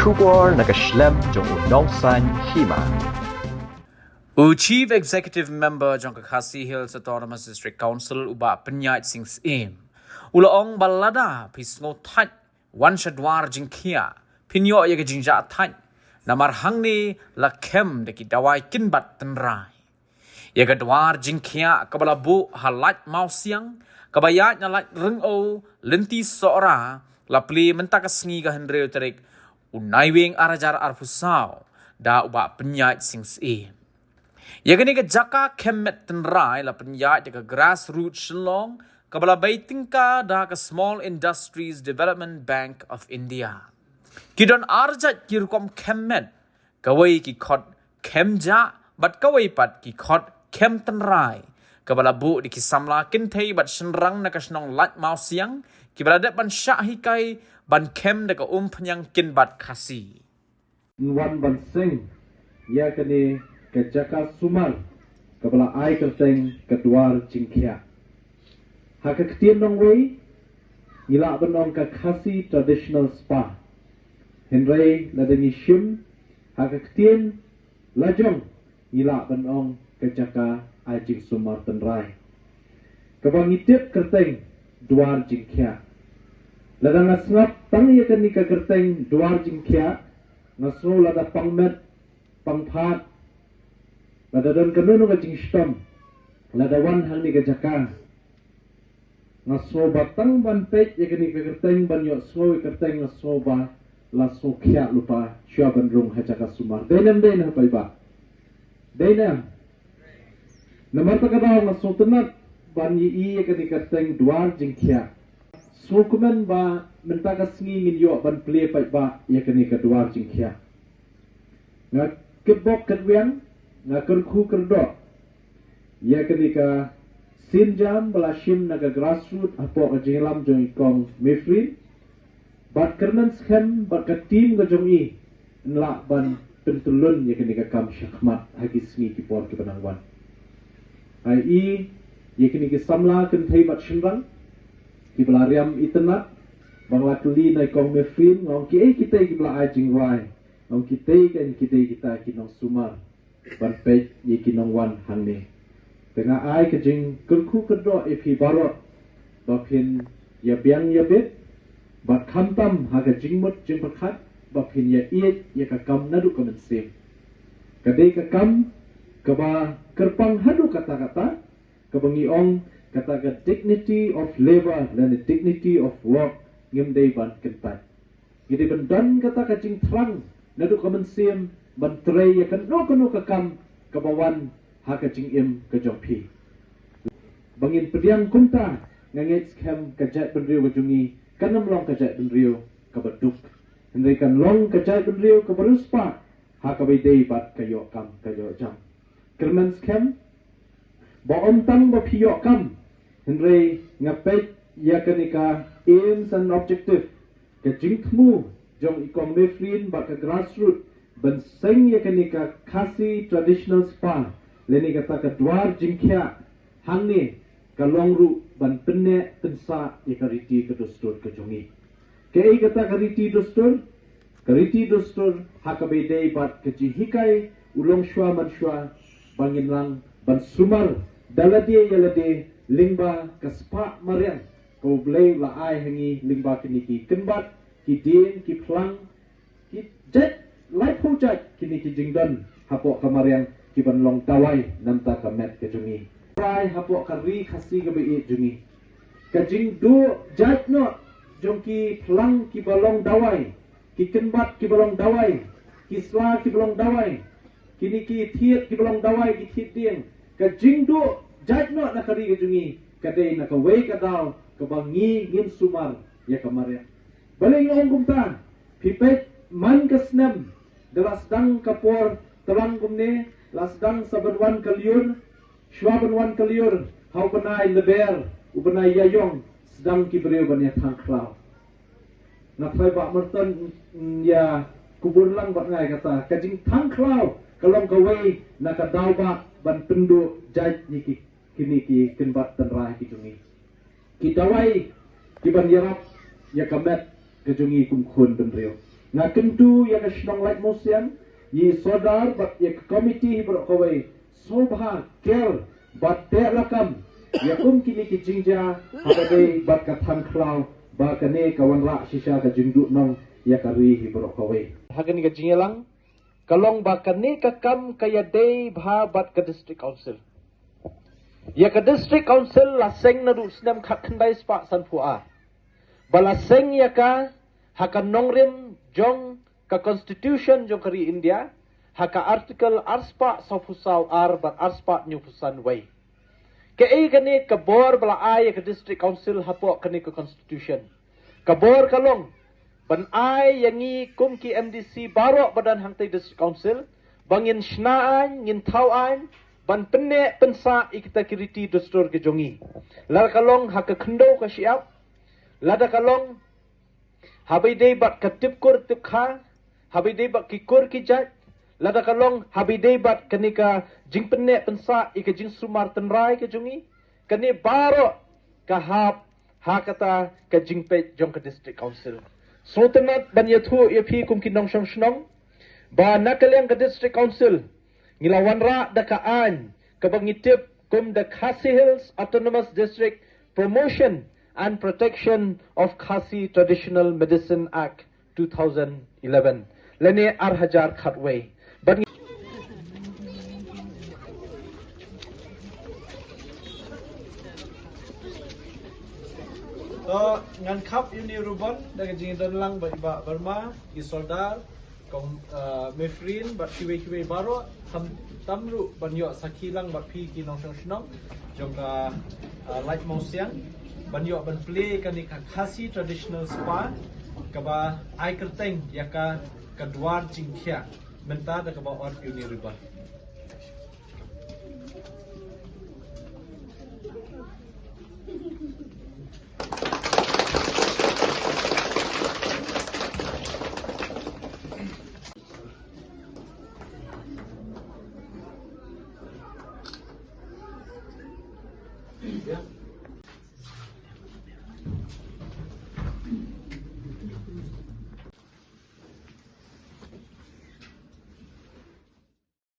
Shubor nakaslem jong unongsan hima. Chief Executive Member Jong Khasi Hills Autonomous District Council uba penyait sings im. Ulaong balada pisngo thaj wan shadwar jingkhia pinyo ye jingja thaj namar hangni la khem de ki dawai kinbat tenrai. Ye gadwar jingkhia kabala bu halat mau siang kabayat nalat rengo lenti sora la pli mentakasngi ga hendreu terik unaiwing arajar arfusau da uba penyait sings im. Ya kini ke jaka kemet tenrai la penyat ke grassroots shlong kabala baitingka da ke Small Industries Development Bank of India. Kidon arjat kirkom kemet kawai ki khot kemja bat kawai pat ki khot kem tenrai kabala bu di kisamla kintei bat shenrang na kasnong lat mau siang kibala dat ban syahikai ban kem da ke penyang kin bat khasi. Wan ban sing ya kini ke jaka sumal kepala ai kerteng kedua jingkia. Hak ketien nong wei ngila benong ke Khasi traditional spa. Henry ladeni shim hak ketien lajong ngila benong ke jaka ai jing sumar tenrai. Kebang itip kerteng dua jingkia. Ladang nasngap tang ya kini ke kerteng dua jingkia nasro lada pangmet pangpat lada don kanunu ka jingstom lada wan hang ni ka jaka ngaso batang ban pek ya kini ka kerteng ban yo so kerteng ngaso ba la so kya lupa shua ban rung ha jaka sumar denam den ha pai ba denam namar ta kada ngaso tenat ban yi ya kini ka kerteng duar jingkya so kumen ba menta ka sngi ngin yo ban ple pai ba ya kini ka duar jingkya nga kebok kedwiang nga kerku kerdo ya ketika sinjam belashim naga grassroot apo ajilam jong ikong mefrin bat kernan schem bat ka team ga jong i nla ban pentulun ya kenika kam syakmat hagi sngi kipor ki banangwan ai i ya kenika samla ken thai bat shinrang ki belariam itenat bangla tuli na ikong mefrin ngong ki kita ki bela ajing wai ngong kita kinong sumar ban pej ye kinong wan hangne tengah ai ke jing kerku kedo ipi barot bapin ya biang ya bet bat khantam ha ke jingmut jing pakhat bapin ya iet ya ka kam nadu kamen sim kadai ka kam kaba kerpang hadu kata-kata kabangi ong kata ka dignity of labor dan the dignity of work ngem dei ban kentai jadi bendan kata ka jing trang nadu kamen sim ban tray ya kan no ka kam kabawan ha ka jing im ka jompi bangin pediang kunta ngangit scam ka jat benriu ka jungi kanam long ka jat benriu ka baduk hendai kan long ka jat benriu ka baruspa ha ka bai dei bat ka yo kam ka yo jam kerman scam ba om tang ba pi yo kam hendai ngapet ya kanika aims and objective ka jing thmu jong ikong mefrin ba ka grassroots ban seng ya kanika Khasi traditional spa leni kata ka dwar jingkya hangni ka longru ban penne tensa ya ka riti ka dostor ka jongi ke ei kata ka riti dostor haka bedei bat ka jihikai ulong shwa man shwa bangin lang ban sumar dalade yalade lingba ka spa marian ko blei la ai hangi lingba kiniki kenbat ki din ki plang ki jet lai pujat kini ki jingdan hapo kamariang ki ban long tawai namta ka met ke jungi rai hapo ka ri khasi ga bei jungi ka jing do jat no jongki plang ki balong dawai ki kenbat ki balong dawai ki sla ki balong dawai kini ki thiet ki balong dawai ki thiet ding ka jing do jat no na ka ri ga jungi ka dei na ka wei ka daw ka bangi ngin sumar ya kamariang baleng ong kumta pipet man kasnam dalasdang kapor terang kumne lasdang sabanwan kalyur shwabanwan kalyur hau banai leber ubanai yayong sedang kibreu banya thangklau na phai ba merton ya kubur lang bat ngai kata kajing thangklau kalong kawai na ka dauba ban pendu jaj ni kini ki kenbat tenrai ki jungi ki dawai ki ban yarap ya kamet kejungi kumkhun benreu Nga kentu ya ka shnong like mosian ye sodar bat ye committee bro kawai sobha kel bat te lakam ya kum kini ki jingja habade bat ka tham khlau ba kane kawan ra shisha ka jingdu nong ya ka ri hi bro kawai hagan ka jingelang kalong ba kane ka kam kaya day bha bat ka district council ya ka district council la seng na du snam khat khandai spa san phua bala seng ya ka hakan nongrim jong ka constitution jong kari India haka article arspa sofusau ar bat arspa nyupusan way ke ei kane ka bor bala ai ka district council hapo kane ka constitution ka bor kalong ban ai yangi kum ki MDC baro badan hangtai district council bangin snaan ngin thawan ban penne pensa ikta kiriti dostor ke jongi lar kalong haka khndo ka siap lada kalong habai dei bat katip kur tip kha habai dei bat kikur ki jat lada kalong habai dei bat kanika jing penne pensa ika jing sumar tenrai ke jungi kani baro ka hap ha kata ka jing pe jong ka district council so tenat ban yathu yapi kum kinong shong shnong ba nakaleng ka district council ngilawan ra da ka an ka bangitip kum the Khasi Hills Autonomous District Promotion and Protection of Khasi Traditional Medicine Act 2011. Lene Arhajar Khatway. But ngan khap ini ruban dengan jing dan lang ba iba Burma isoldar kong mefrin ba kiwe baro tamru banyo sakilang ba pi ki nong shnong jongka light mosiang banyo ban play kani ka Khasi traditional spa kaba ai kerteng yaka kadwar jingkhia menta da kaba or uni riba Yeah.